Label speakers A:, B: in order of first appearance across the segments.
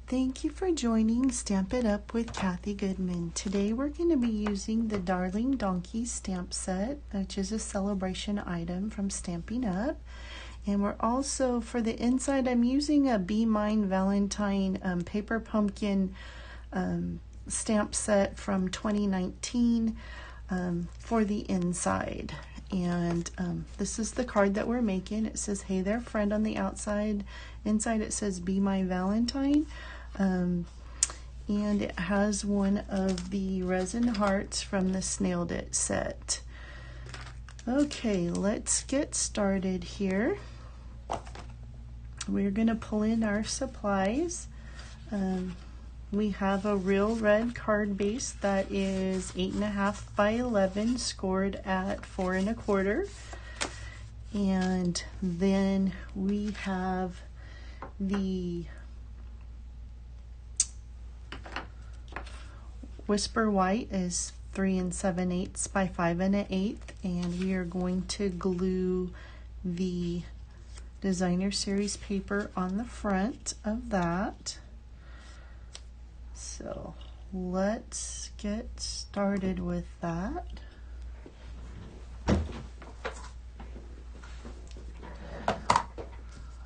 A: Thank you for joining Stamp It Up with Kathy Goodman. Today we're going to be using the Darling Donkey stamp set, which is a celebration item from Stampin' Up. And we're also, for the inside, I'm using a Be Mine Valentine paper pumpkin stamp set from 2019 for the inside. And this is the card that we're making. It says, "Hey there, friend," on the outside. Inside it says, "Be My Valentine." And it has one of the resin hearts from the Snailed It set. Okay, let's get started here. We're going to pull in our supplies. We have a real red card base that is 8.5 by 11, scored at 4 1/4. And then we have the Whisper White is 3 7/8 by 5 1/8, and we are going to glue the designer series paper on the front of that. So let's get started with that.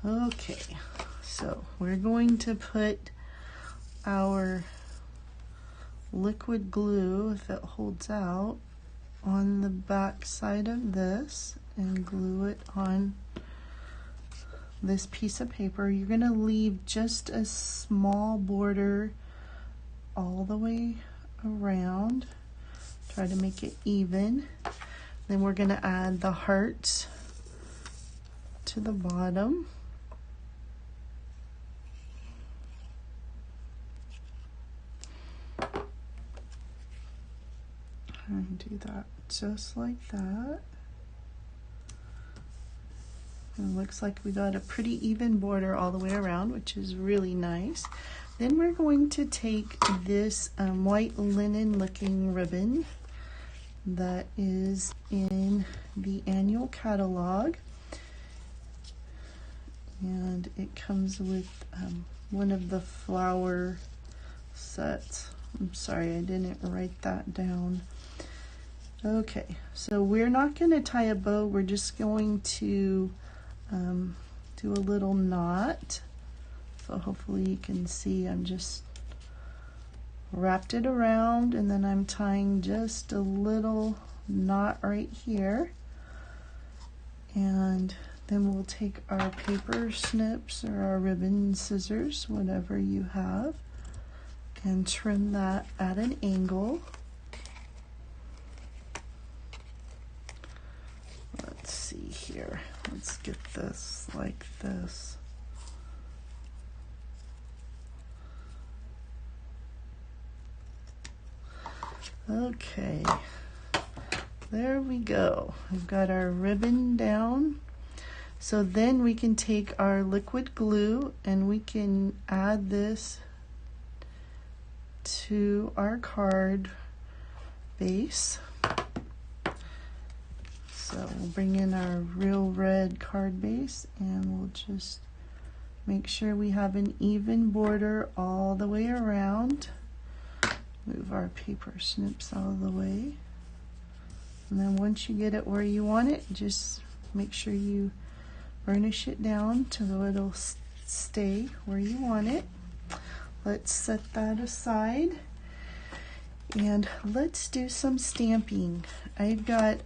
A: Okay, so we're going to put our liquid glue, if it holds out, on the back side of this and glue it on this piece of paper. You're going to leave just a small border all the way around. Try to make it even. Then we're going to add the hearts to the bottom. And do that just like that. And it looks like we got a pretty even border all the way around, which is really nice. Then we're going to take this white linen looking ribbon that is in the annual catalog, and it comes with one of the flower sets. I'm sorry, I didn't write that down. Okay, so we're not going to tie a bow, we're just going to do a little knot. So hopefully you can see I'm just wrapped it around, and then I'm tying just a little knot right here. And then we'll take our paper snips or our ribbon scissors, whatever you have, and trim that at an angle. Let's see here. Let's get this like this. Okay, there we go. We've got our ribbon down. So then we can take our liquid glue and we can add this to our card base. So we'll bring in our real red card base and we'll just make sure we have an even border all the way around. Move our paper snips out of the way. And then once you get it where you want it, just make sure you burnish it down so it'll stay where you want it. Let's set that aside. And let's do some stamping. I've got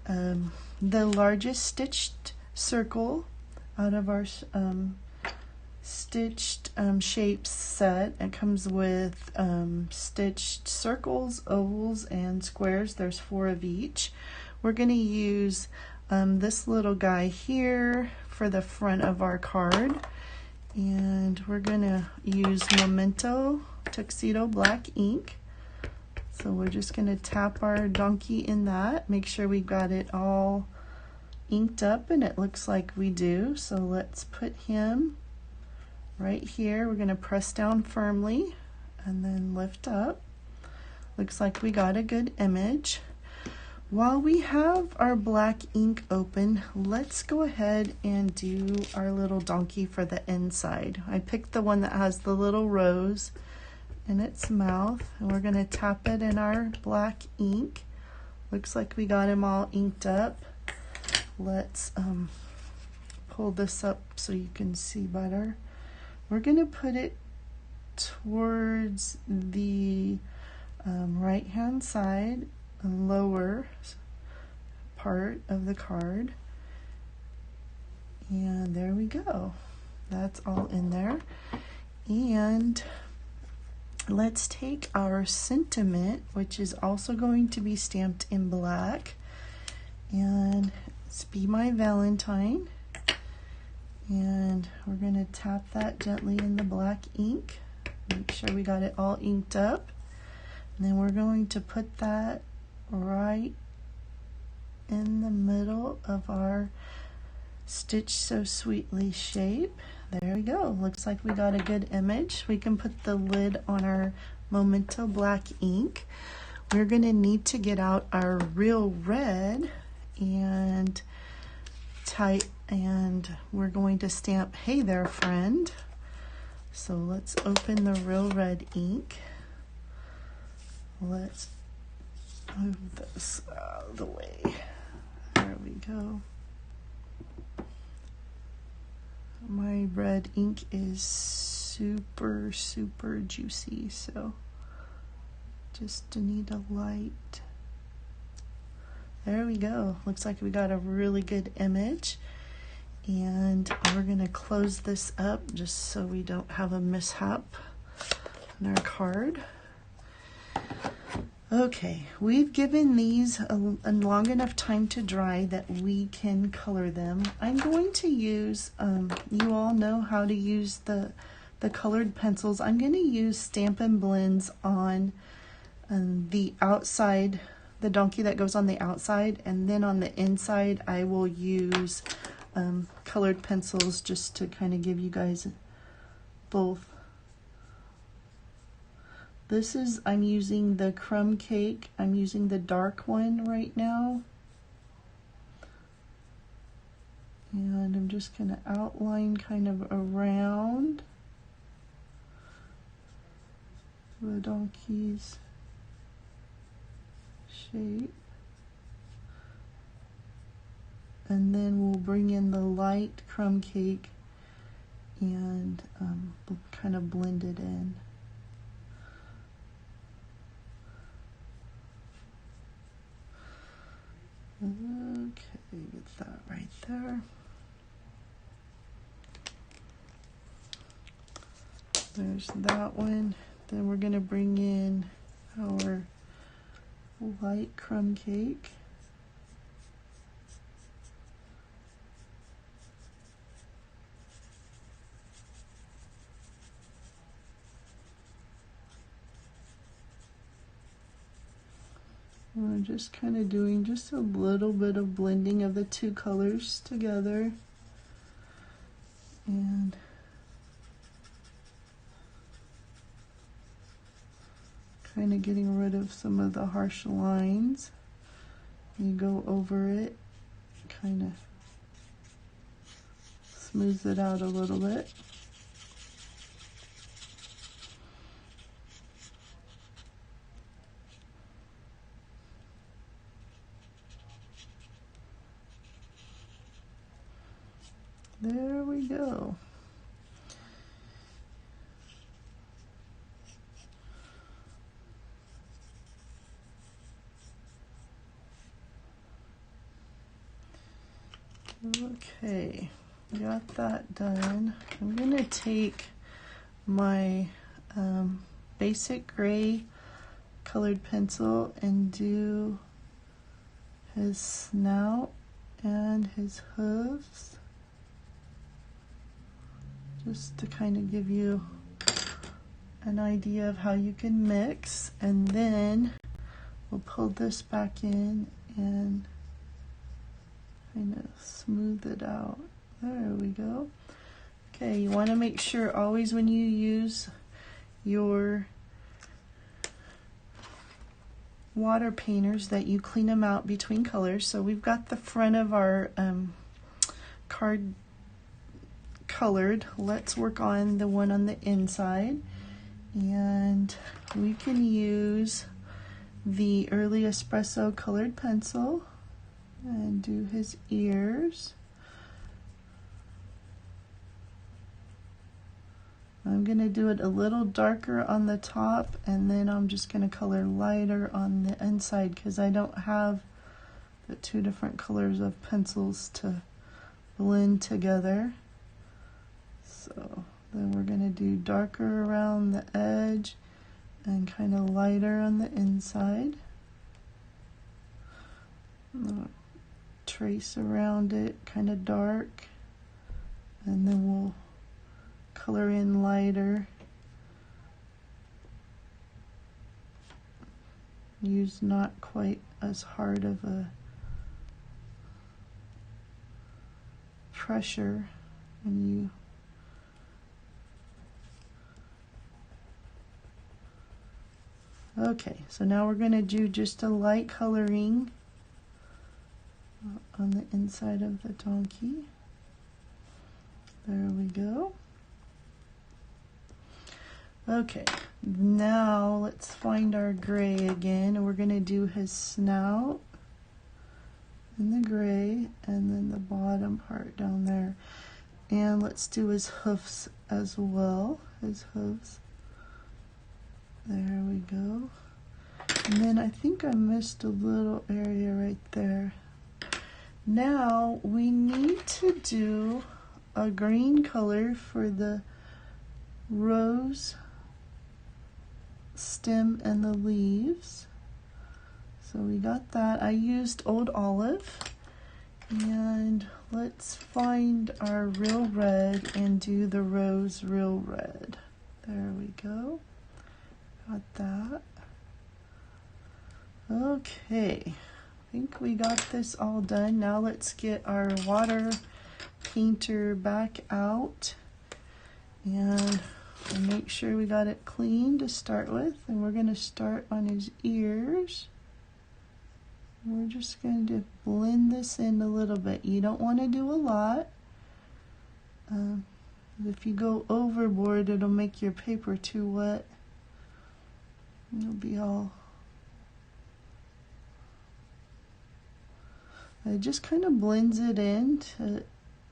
A: the largest stitched circle out of our stitched shapes set. It comes with stitched circles, ovals, and squares. There's 4 of each. We're going to use this little guy here for the front of our card, and we're going to use Memento Tuxedo Black ink. So we're just going to tap our donkey in that, make sure we got it all inked up, and it looks like we do. So let's put him right here. We're going to press down firmly and then lift up. Looks like we got a good image. While we have our black ink open, let's go ahead and do our little donkey for the inside. I picked the one that has the little rose in its mouth, and we're going to tap it in our black ink. Looks like we got him all inked up. Let's pull this up so you can see better. We're going to put it towards the right hand side, lower part of the card, and there we go. That's all in there. And let's take our sentiment, which is also going to be stamped in black, and it's Be My Valentine, and we're going to tap that gently in the black ink, make sure we got it all inked up, and then we're going to put that right in the middle of our Stitch So Sweetly shape. There we go. Looks like we got a good image. We can put the lid on our Memento black ink. We're going to need to get out our real red and we're going to stamp Hey There Friend. So let's open the real red ink. Let's move this out of the way. There we go. My red ink is super juicy, so just need a light. There we go. Looks like we got a really good image, and we're gonna close this up just so we don't have a mishap on our card. Okay, we've given these a long enough time to dry that we can color them. I'm going to use, you all know how to use the colored pencils. I'm going to use Stampin' Blends on the outside, the donkey that goes on the outside, and then on the inside I will use colored pencils just to kind of give you guys both. This is, I'm using the crumb cake. I'm using the dark one right now. And I'm just going to outline kind of around the donkey's shape. And then we'll bring in the light crumb cake and kind of blend it in. Okay, get that right there. There's that one. Then we're going to bring in our light crumb cake. We're just kind of doing just a little bit of blending of the two colors together, and kind of getting rid of some of the harsh lines. You go over it, kind of smooths it out a little bit. There we go. Okay, got that done. I'm going to take my basic gray colored pencil and do his snout and his hooves, just to kind of give you an idea of how you can mix. And then we'll pull this back in and kind of smooth it out. There we go. Okay, you want to make sure always when you use your water painters that you clean them out between colors. So we've got the front of our card colored. Let's work on the one on the inside, and we can use the Early Espresso colored pencil and do his ears. I'm going to do it a little darker on the top, and then I'm just going to color lighter on the inside because I don't have the two different colors of pencils to blend together. So then we're going to do darker around the edge and kind of lighter on the inside. Trace around it kind of dark, and then we'll color in lighter. Use not quite as hard of a pressure when you okay, so now we're going to do just a light coloring on the inside of the donkey. There we go. Okay, now let's find our gray again, and we're going to do his snout in the gray, and then the bottom part down there. And let's do his hoofs as well, his hooves. There we go. And then I think I missed a little area right there. Now we need to do a green color for the rose stem and the leaves. So we got that. I used Old Olive, and let's find our real red and do the rose real red. There we go. Got that. Okay, I think we got this all done. Now let's get our water painter back out, and we'll make sure we got it clean to start with. And we're going to start on his ears. We're just going to blend this in a little bit. You don't want to do a lot. If you go overboard, it'll make your paper too wet. It'll be all... It just kind of blends it in,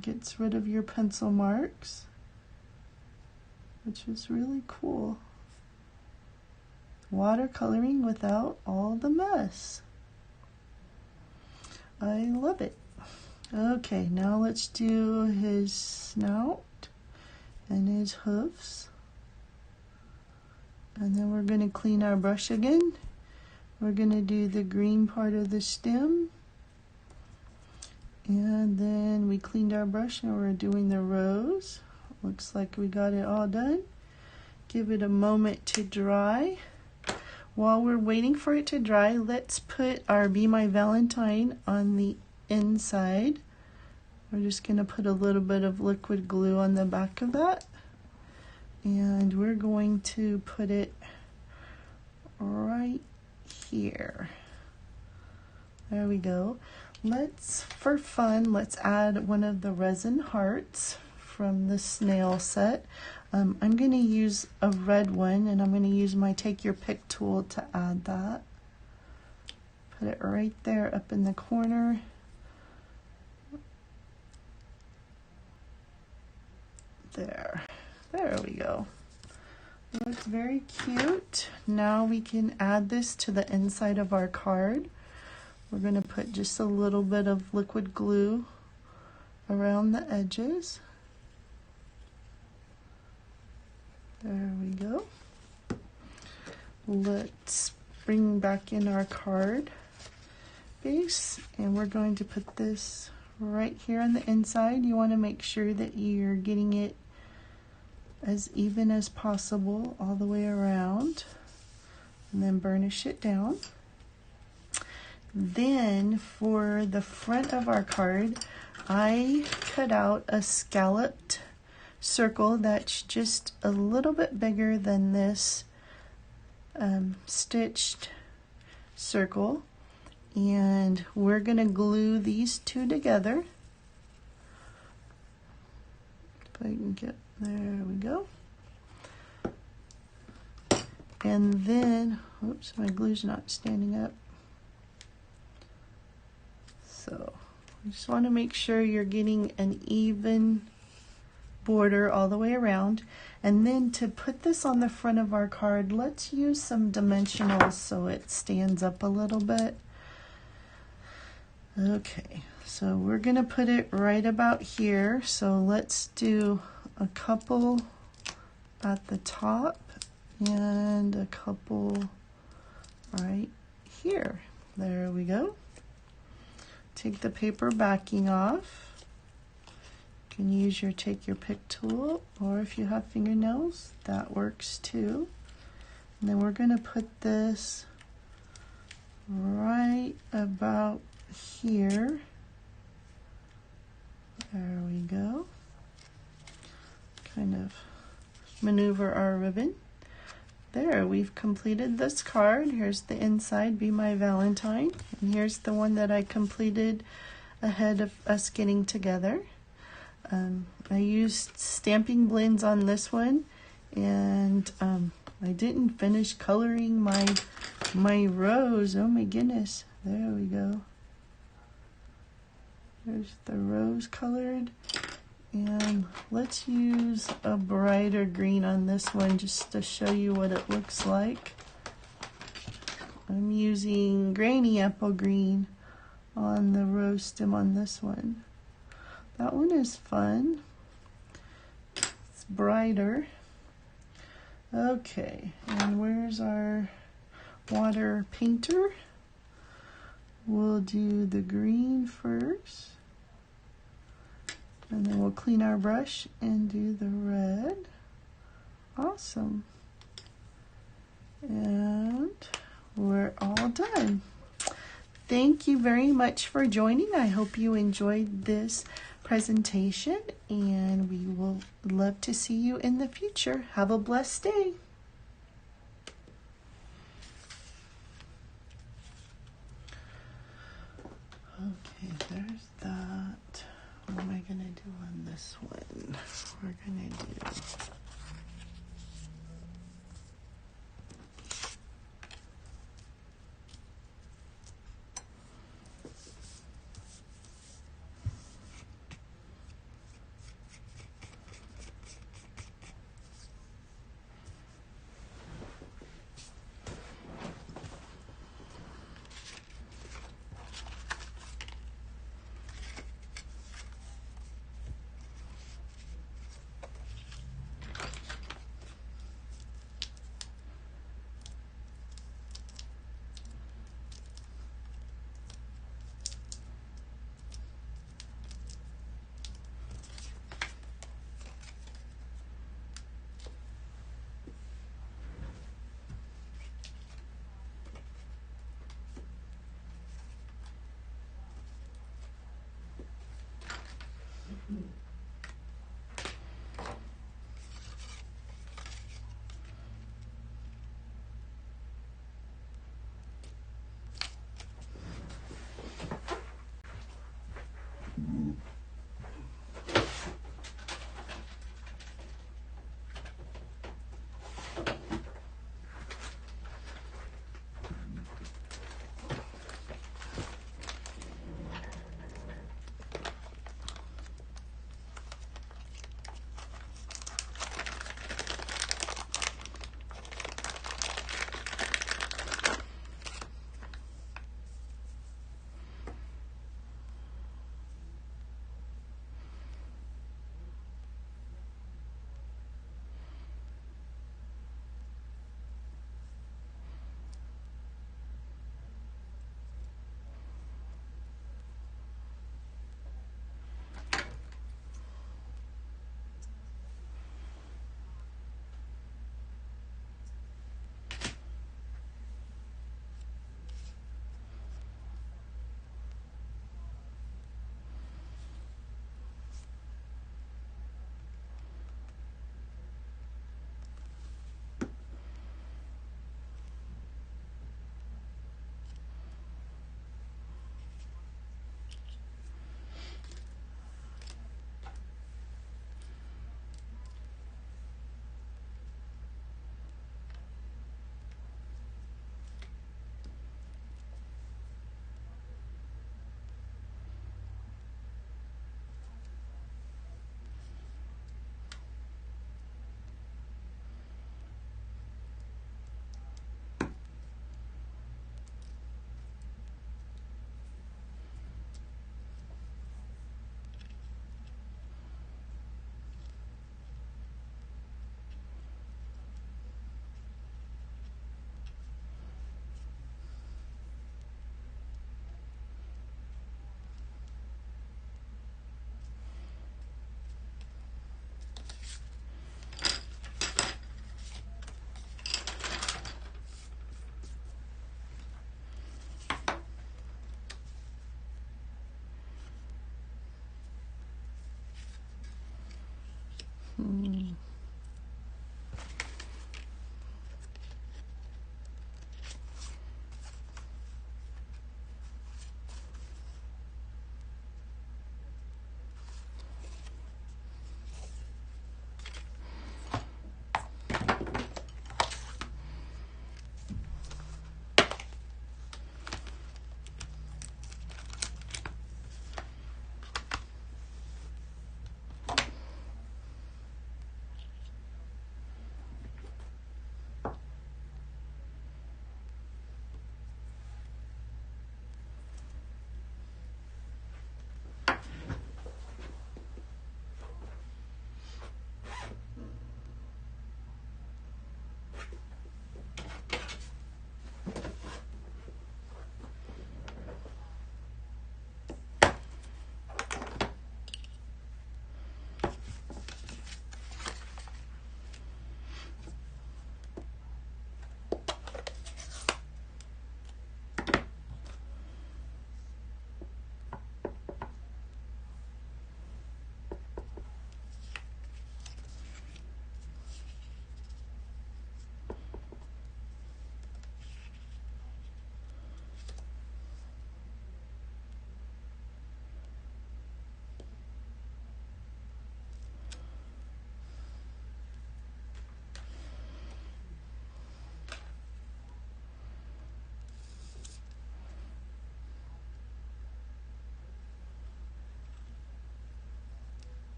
A: gets rid of your pencil marks, which is really cool. Watercoloring without all the mess. I love it. Okay, now let's do his snout and his hoofs. And then we're going to clean our brush again. We're going to do the green part of the stem. And then we cleaned our brush and we're doing the rose. Looks like we got it all done. Give it a moment to dry. While we're waiting for it to dry, let's put our Be My Valentine on the inside. We're just going to put a little bit of liquid glue on the back of that. And we're going to put it right here. There we go. For fun, let's add one of the resin hearts from the snail set. I'm going to use a red one, and I'm going to use my Take Your Pick tool to add that. Put it right there up in the corner. There we go. It looks very cute. Now we can add this to the inside of our card. We're going to put just a little bit of liquid glue around the edges. There we go. Let's bring back in our card base, and we're going to put this right here on the inside. You want to make sure that you're getting it as even as possible all the way around, and then burnish it down. Then for the front of our card, I cut out a scalloped circle that's just a little bit bigger than this stitched circle, and we're going to glue these two together. If I can get, there we go. And then, oops, my glue's not standing up. So you just want to make sure you're getting an even border all the way around. And then to put this on the front of our card, let's use some dimensionals so it stands up a little bit. Okay, so we're going to put it right about here. So let's do a couple at the top and a couple right here. There we go. Take the paper backing off. You can use your take your pick tool, or if you have fingernails, that works too. And then we're going to put this right about here. There we go. Kind of maneuver our ribbon. There, we've completed this card. Here's the inside, Be My Valentine. And here's the one that I completed ahead of us getting together. I used stamping blends on this one, and I didn't finish coloring my rose. Oh my goodness. There we go. There's the rose colored. And let's use a brighter green on this one just to show you what it looks like. I'm using Granny Apple Green on the rose stem on this one. That one is fun. It's brighter. Okay, and where's our water painter? We'll do the green first. And then we'll clean our brush and do the red. Awesome. And we're all done. Thank you very much for joining. I hope you enjoyed this presentation, and we will love to see you in the future. Have a blessed day.